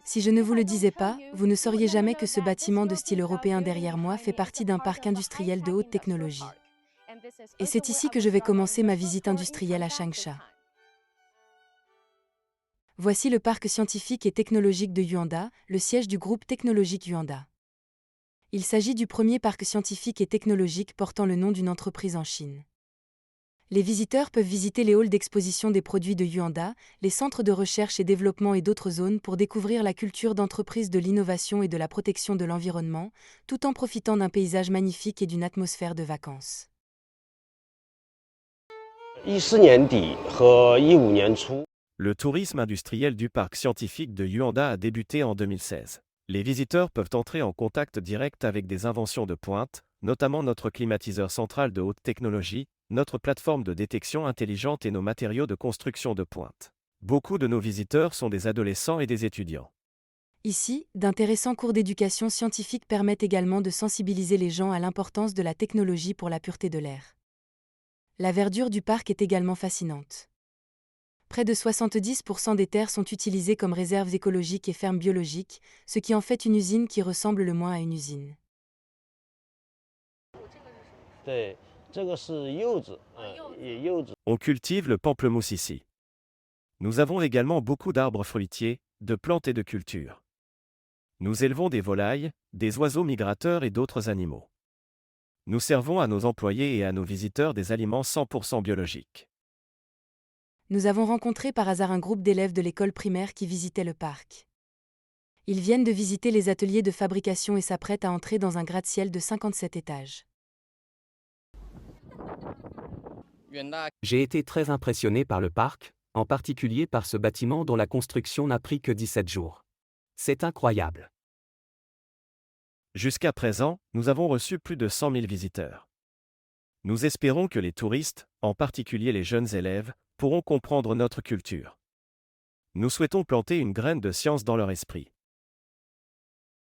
Si je ne vous le disais pas, vous ne sauriez jamais que ce bâtiment de style européen derrière moi fait partie d'un parc industriel de haute technologie. Et c'est ici que je vais commencer ma visite industrielle à Changsha. Voici le parc scientifique et technologique de Yuanda, le siège du groupe technologique Yuanda. Il s'agit du premier parc scientifique et technologique portant le nom d'une entreprise en Chine. Les visiteurs peuvent visiter les halls d'exposition des produits de Yuanda, les centres de recherche et développement et d'autres zones pour découvrir la culture d'entreprise de l'innovation et de la protection de l'environnement, tout en profitant d'un paysage magnifique et d'une atmosphère de vacances. 2014年底和2015年初， Le tourisme industriel du parc scientifique de Yuanda a débuté en 2016. Les visiteurs peuvent entrer en contact direct avec des inventions de pointe, notamment notre climatiseur central de haute technologie, notre plateforme de détection intelligente et nos matériaux de construction de pointe. Beaucoup de nos visiteurs sont des adolescents et des étudiants. Ici, d'intéressants cours d'éducation scientifique permettent également de sensibiliser les gens à l'importance de la technologie pour la pureté de l'air. La verdure du parc est également fascinante. Près de 70% des terres sont utilisées comme réserves écologiques et fermes biologiques, ce qui en fait une usine qui ressemble le moins à une usine. 对，这个是柚子，柚子。 On cultive le pamplemousse ici. Nous avons également beaucoup d'arbres fruitiers, de plantes et de cultures. Nous élevons des volailles, des oiseaux migrateurs et d'autres animaux. Nous servons à nos employés et à nos visiteurs des aliments 100% biologiques. Nous avons rencontré par hasard un groupe d'élèves de l'école primaire qui visitait le parc. Ils viennent de visiter les ateliers de fabrication et s'apprêtent à entrer dans un gratte-ciel de 57 étages. J'ai été très impressionné par le parc, en particulier par ce bâtiment dont la construction n'a pris que 17 jours. C'est incroyable. Jusqu'à présent, nous avons reçu plus de 100 000 visiteurs. Nous espérons que les touristes, en particulier les jeunes élèves, pourront comprendre notre culture. Nous souhaitons planter une graine de science dans leur esprit.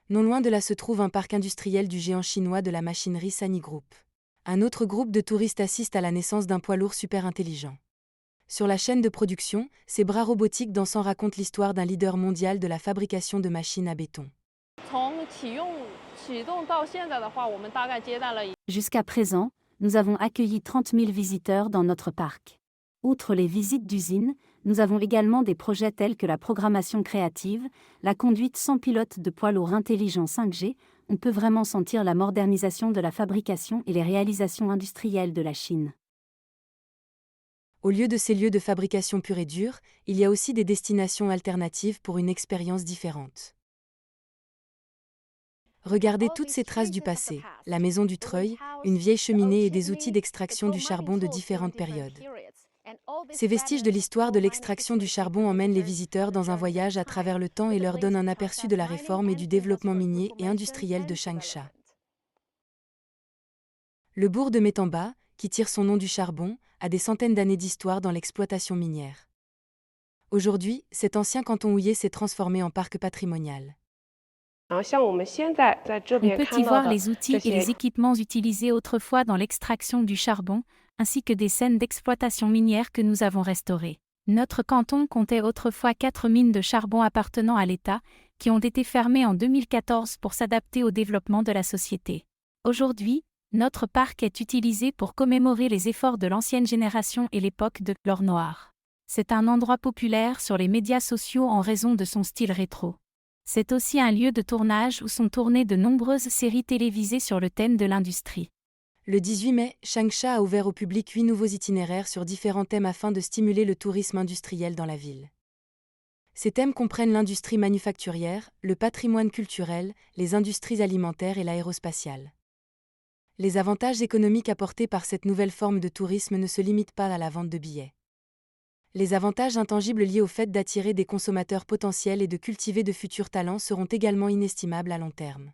Non loin de là se trouve un parc industriel du géant chinois de la machinerie Sany Group. Un autre groupe de touristes assiste à la naissance d'un poids lourd super intelligent. Sur la chaîne de production, ces bras robotiques dansant racontent l'histoire d'un leader mondial de la fabrication de machines à béton. Jusqu'à présent, nous avons accueilli 30 000 visiteurs dans notre parc. Outre les visites d'usines, nous avons également des projets tels que la programmation créative, la conduite sans pilote de poids lourds intelligents 5G. On peut vraiment sentir la modernisation de la fabrication et les réalisations industrielles de la Chine. Au lieu de ces lieux de fabrication pure et dure, il y a aussi des destinations alternatives pour une expérience différente. Regardez toutes ces traces du passé, la maison du treuil, une vieille cheminée et des outils d'extraction du charbon de différentes périodes. Ces vestiges de l'histoire de l'extraction du charbon emmènent les visiteurs dans un voyage à travers le temps et leur donnent un aperçu de la réforme et du développement minier et industriel de Changsha. Le bourg de Métamba, qui tire son nom du charbon, a des centaines d'années d'histoire dans l'exploitation minière. Aujourd'hui, cet ancien canton houiller s'est transformé en parc patrimonial. On peut y voir les outils et les équipements utilisés autrefois dans l'extraction du charbon, ainsi que des scènes d'exploitation minière que nous avons restaurées. Notre canton comptait autrefois 4 mines de charbon appartenant à l'État, qui ont été fermées en 2014 pour s'adapter au développement de la société. Aujourd'hui, notre parc est utilisé pour commémorer les efforts de l'ancienne génération et l'époque de l'or noir. C'est un endroit populaire sur les médias sociaux en raison de son style rétro. C'est aussi un lieu de tournage où sont tournées de nombreuses séries télévisées sur le thème de l'industrie. Le 18 mai, Changsha a ouvert au public 8 nouveaux itinéraires sur différents thèmes afin de stimuler le tourisme industriel dans la ville. Ces thèmes comprennent l'industrie manufacturière, le patrimoine culturel, les industries alimentaires et l'aérospatiale. Les avantages économiques apportés par cette nouvelle forme de tourisme ne se limitent pas à la vente de billets. Les avantages intangibles liés au fait d'attirer des consommateurs potentiels et de cultiver de futurs talents seront également inestimables à long terme.